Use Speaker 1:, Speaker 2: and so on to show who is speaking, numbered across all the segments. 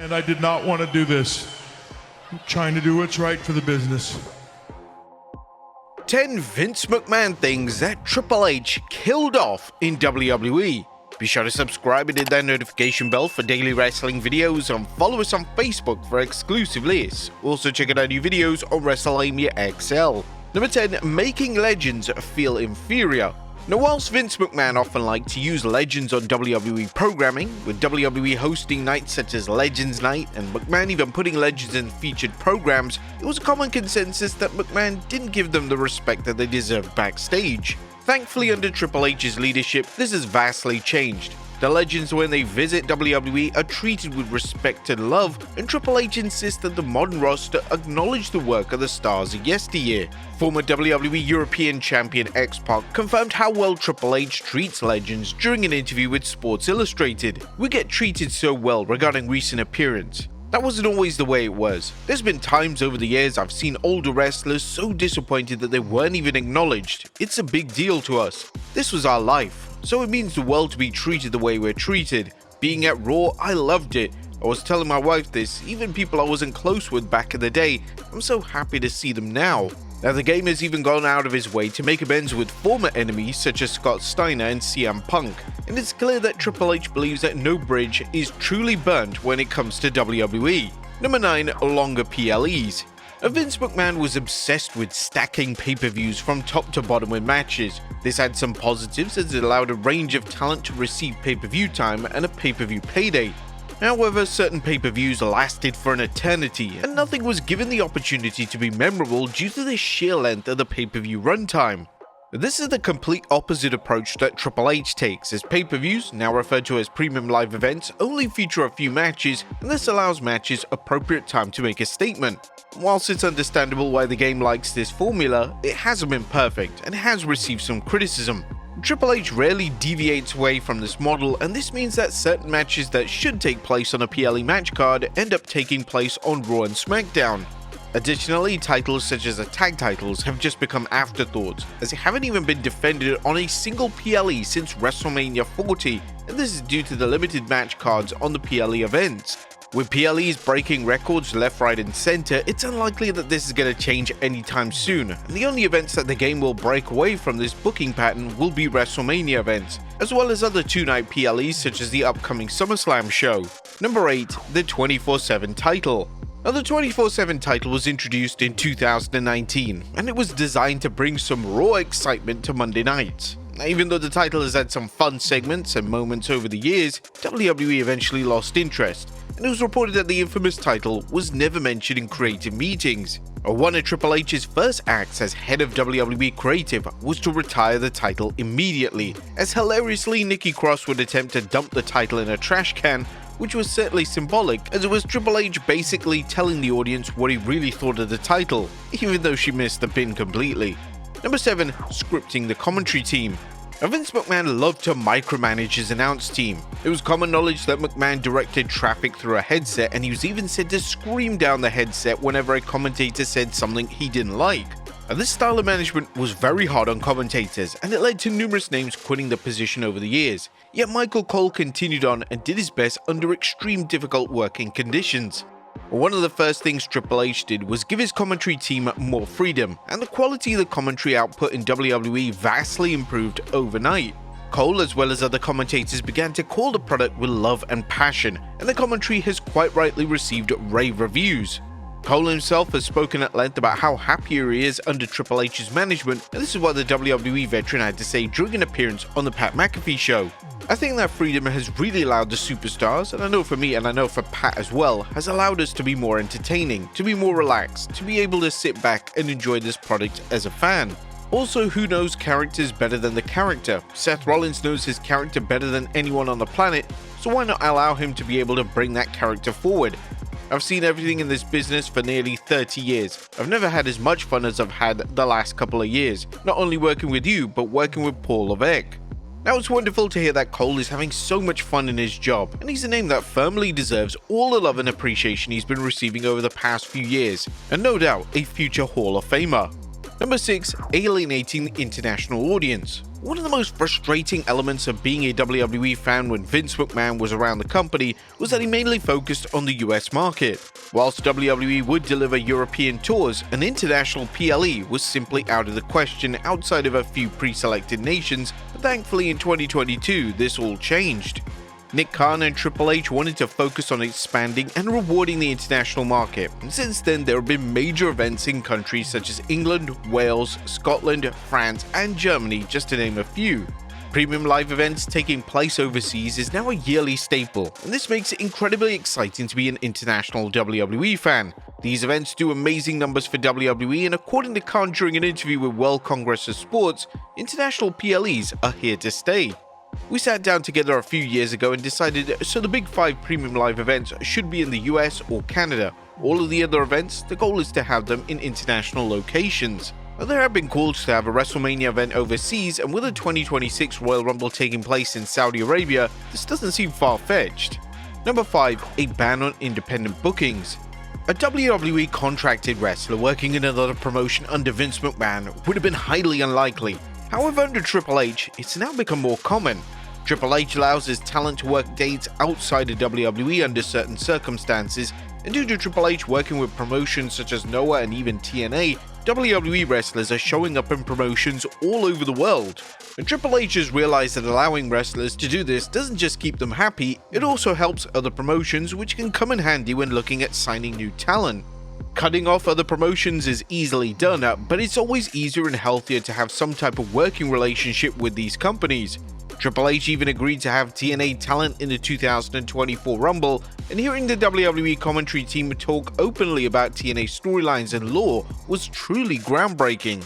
Speaker 1: And I did not want to do this. I'm trying to do what's right for the business.
Speaker 2: 10 Vince McMahon things that Triple H killed off in WWE. Be sure to subscribe and hit that notification bell for daily wrestling videos and follow us on Facebook for exclusive lists. Also check out our new videos on Wrestlelamia XL. Number 10. Making legends feel inferior. Now, whilst Vince McMahon often liked to use legends on WWE programming, with WWE hosting nights such as Legends Night and McMahon even putting legends in featured programs, it was a common consensus that McMahon didn't give them the respect that they deserved backstage. Thankfully, under Triple H's leadership, this has vastly changed. The legends, when they visit WWE, are treated with respect and love, and Triple H insists that the modern roster acknowledge the work of the stars of yesteryear. Former WWE European Champion X-Pac confirmed how well Triple H treats legends during an interview with Sports Illustrated. "We get treated so well regarding recent appearance. That wasn't always the way it was. There's been times over the years I've seen older wrestlers so disappointed that they weren't even acknowledged. It's a big deal to us. This was our life. So it means the world to be treated the way we're treated. Being at Raw, I loved it. I was telling my wife this, even people I wasn't close with back in the day. I'm so happy to see them now." Now, the game has even gone out of his way to make amends with former enemies such as Scott Steiner and CM Punk, and it's clear that Triple H believes that no bridge is truly burnt when it comes to WWE. Number 9. Longer PLEs. Vince McMahon was obsessed with stacking pay-per-views from top to bottom with matches. This had some positives as it allowed a range of talent to receive pay-per-view time and a pay-per-view payday. However, certain pay-per-views lasted for an eternity, and nothing was given the opportunity to be memorable due to the sheer length of the pay-per-view runtime. This is the complete opposite approach that Triple H takes, as pay-per-views, now referred to as premium live events, only feature a few matches, and this allows matches appropriate time to make a statement. Whilst it's understandable why the game likes this formula, it hasn't been perfect, and has received some criticism. Triple H rarely deviates away from this model, and this means that certain matches that should take place on a PLE match card end up taking place on Raw and SmackDown. Additionally, titles such as the tag titles have just become afterthoughts, as they haven't even been defended on a single PLE since WrestleMania 40, and this is due to the limited match cards on the PLE events. With PLEs breaking records left, right and center, it's unlikely that this is going to change anytime soon, and the only events that the game will break away from this booking pattern will be WrestleMania events, as well as other two-night PLEs such as the upcoming SummerSlam show. Number 8. The 24/7 title. Now, the 24/7 title was introduced in 2019, and it was designed to bring some raw excitement to Monday nights. Now, even though the title has had some fun segments and moments over the years, WWE eventually lost interest, and it was reported that the infamous title was never mentioned in creative meetings. One of Triple H's first acts as head of WWE Creative was to retire the title immediately, as hilariously Nikki Cross would attempt to dump the title in a trash can, which was certainly symbolic, as it was Triple H basically telling the audience what he really thought of the title, even though she missed the pin completely. Number 7. Scripting the commentary team. Now, Vince McMahon loved to micromanage his announce team. It was common knowledge that McMahon directed traffic through a headset, and he was even said to scream down the headset whenever a commentator said something he didn't like. Now, this style of management was very hard on commentators, and it led to numerous names quitting the position over the years. Yet Michael Cole continued on and did his best under extreme difficult working conditions. One of the first things Triple H did was give his commentary team more freedom, and the quality of the commentary output in WWE vastly improved overnight. Cole, as well as other commentators, began to call the product with love and passion, and the commentary has quite rightly received rave reviews. Cole himself has spoken at length about how happy he is under Triple H's management, and this is what the WWE veteran had to say during an appearance on the Pat McAfee show. "I think that freedom has really allowed the superstars, and I know for me and I know for Pat as well, has allowed us to be more entertaining, to be more relaxed, to be able to sit back and enjoy this product as a fan. Also, who knows characters better than the character? Seth Rollins knows his character better than anyone on the planet, so why not allow him to be able to bring that character forward? I've seen everything in this business for nearly 30 years. I've never had as much fun as I've had the last couple of years, not only working with you, but working with Paul Levesque." Now, it's wonderful to hear that Cole is having so much fun in his job, and he's a name that firmly deserves all the love and appreciation he's been receiving over the past few years, and no doubt a future Hall of Famer. Number 6. Alienating the international audience. One of the most frustrating elements of being a WWE fan when Vince McMahon was around the company was that he mainly focused on the US market. Whilst WWE would deliver European tours, an international PLE was simply out of the question outside of a few pre-selected nations, but thankfully in 2022 this all changed. Nick Khan and Triple H wanted to focus on expanding and rewarding the international market, and since then there have been major events in countries such as England, Wales, Scotland, France and Germany, just to name a few. Premium live events taking place overseas is now a yearly staple, and this makes it incredibly exciting to be an international WWE fan. These events do amazing numbers for WWE, and according to Khan during an interview with World Congress of Sports, international PLEs are here to stay. We sat down together a few years ago and decided so the big 5 premium live events should be in the US or Canada. All of the other events, the goal is to have them in international locations. There have been calls to have a WrestleMania event overseas, and with the 2026 Royal Rumble taking place in Saudi Arabia, this doesn't seem far-fetched. Number 5. A ban on independent bookings. A WWE contracted wrestler working in another promotion under Vince McMahon would have been highly unlikely. However, under Triple H, it's now become more common. Triple H allows his talent to work dates outside of WWE under certain circumstances, and due to Triple H working with promotions such as Noah and even TNA, WWE wrestlers are showing up in promotions all over the world. And Triple H has realized that allowing wrestlers to do this doesn't just keep them happy, it also helps other promotions, which can come in handy when looking at signing new talent. Cutting off other promotions is easily done, but it's always easier and healthier to have some type of working relationship with these companies. Triple H even agreed to have TNA talent in the 2024 Rumble, and hearing the WWE commentary team talk openly about TNA storylines and lore was truly groundbreaking.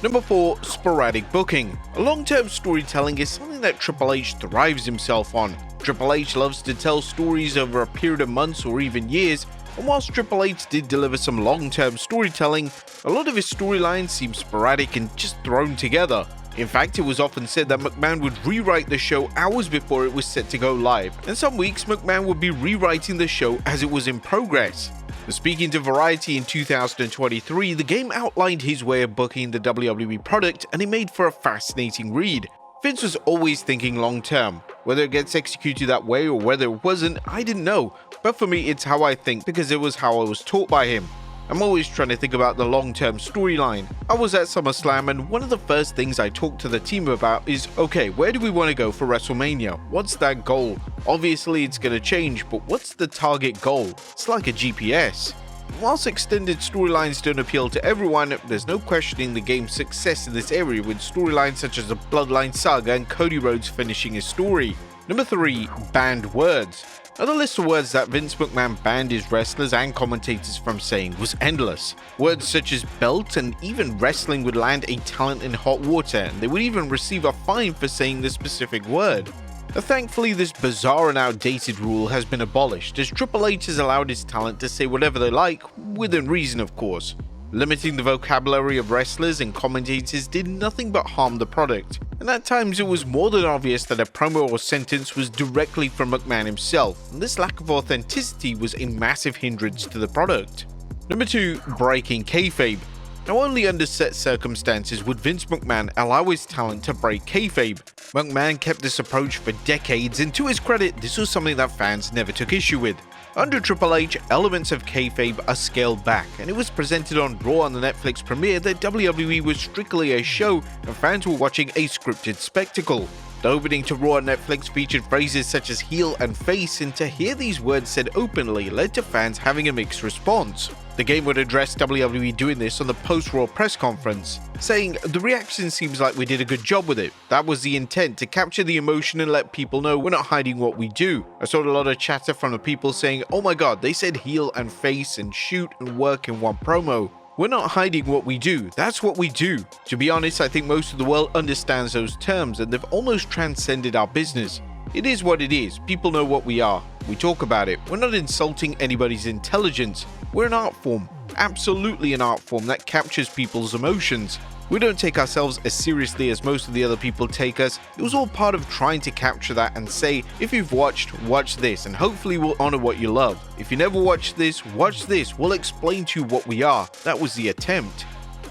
Speaker 2: Number 4. Sporadic booking. Long-term storytelling is something that Triple H thrives himself on. Triple H loves to tell stories over a period of months or even years, and whilst Triple H did deliver some long-term storytelling, a lot of his storylines seem sporadic and just thrown together. In fact, it was often said that McMahon would rewrite the show hours before it was set to go live, and some weeks McMahon would be rewriting the show as it was in progress. Speaking to Variety in 2023, the game outlined his way of booking the WWE product, and it made for a fascinating read. Vince was always thinking long-term. Whether it gets executed that way or whether it wasn't, I didn't know, but for me it's how I think because it was how I was taught by him. I'm always trying to think about the long-term storyline. I was at SummerSlam, and one of the first things I talked to the team about is, okay, where do we want to go for WrestleMania? What's that goal? Obviously it's going to change, but what's the target goal? It's like a GPS. Whilst extended storylines don't appeal to everyone, there's no questioning the game's success in this area with storylines such as the Bloodline Saga and Cody Rhodes finishing his story. Number 3. Banned words. Now, the list of words that Vince McMahon banned his wrestlers and commentators from saying was endless. Words such as belt and even wrestling would land a talent in hot water, and they would even receive a fine for saying the specific word. Thankfully, this bizarre and outdated rule has been abolished, as Triple H has allowed his talent to say whatever they like, within reason of course. Limiting the vocabulary of wrestlers and commentators did nothing but harm the product, and at times it was more than obvious that a promo or sentence was directly from McMahon himself, and this lack of authenticity was a massive hindrance to the product. Number 2. Breaking kayfabe. Now, only under set circumstances would Vince McMahon allow his talent to break kayfabe. McMahon kept this approach for decades, and to his credit, this was something that fans never took issue with. Under Triple H, elements of kayfabe are scaled back, and it was presented on Raw on the Netflix premiere that WWE was strictly a show and fans were watching a scripted spectacle. The opening to Raw on Netflix featured phrases such as heel and face, and to hear these words said openly led to fans having a mixed response. The game would address WWE doing this on the post-Raw press conference, saying, "The reaction seems like we did a good job with it. That was the intent, to capture the emotion and let people know we're not hiding what we do." I saw a lot of chatter from the people saying, "Oh my god, they said heel and face and shoot and work in one promo. We're not hiding what we do, that's what we do." To be honest, I think most of the world understands those terms and they've almost transcended our business. It is what it is, people know what we are. We talk about it. We're not insulting anybody's intelligence. We're an art form, absolutely an art form that captures people's emotions. We don't take ourselves as seriously as most of the other people take us. It was all part of trying to capture that and say, if you've watched, watch this, and hopefully we'll honor what you love. If you never watched this, watch this. We'll explain to you what we are. That was the attempt.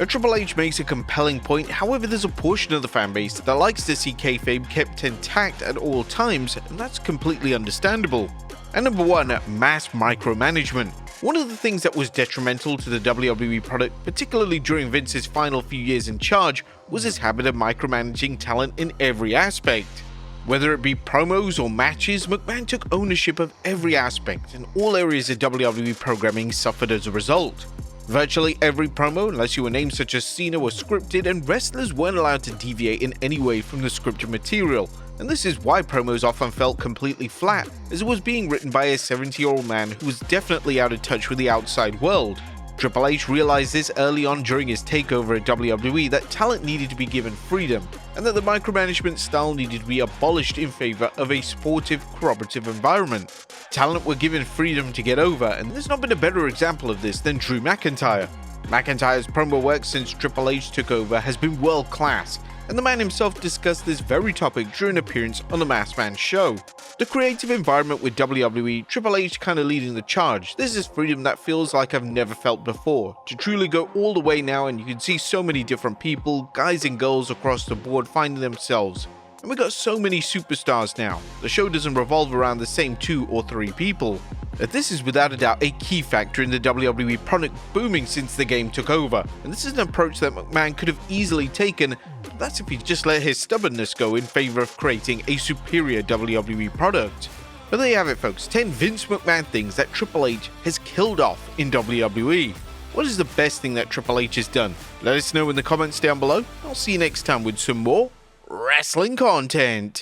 Speaker 2: Triple H makes a compelling point, however there's a portion of the fanbase that likes to see kayfabe kept intact at all times, and that's completely understandable. And number 1, mass micromanagement. One of the things that was detrimental to the WWE product, particularly during Vince's final few years in charge, was his habit of micromanaging talent in every aspect. Whether it be promos or matches, McMahon took ownership of every aspect, and all areas of WWE programming suffered as a result. Virtually every promo, unless you were named such as Cena, was scripted, and wrestlers weren't allowed to deviate in any way from the scripted material, and this is why promos often felt completely flat, as it was being written by a 70-year-old man who was definitely out of touch with the outside world. Triple H realized this early on during his takeover at WWE that talent needed to be given freedom, and that the micromanagement style needed to be abolished in favor of a sportive, cooperative environment. Talent were given freedom to get over, and there's not been a better example of this than Drew McIntyre. McIntyre's promo work since Triple H took over has been world class, and the man himself discussed this very topic during an appearance on the Masked Man show. The creative environment with WWE, Triple H kinda leading the charge. This is freedom that feels like I've never felt before. To truly go all the way now, and you can see so many different people, guys and girls across the board finding themselves. And we got so many superstars now. The show doesn't revolve around the same 2 or 3 people. This is without a doubt a key factor in the WWE product booming since the game took over, and this is an approach that McMahon could have easily taken, but that's if he just let his stubbornness go in favor of creating a superior WWE product. But there you have it folks, 10 Vince McMahon things that Triple H has killed off in WWE. What is the best thing that Triple H has done? Let us know in the comments down below. I'll see you next time with some more wrestling content.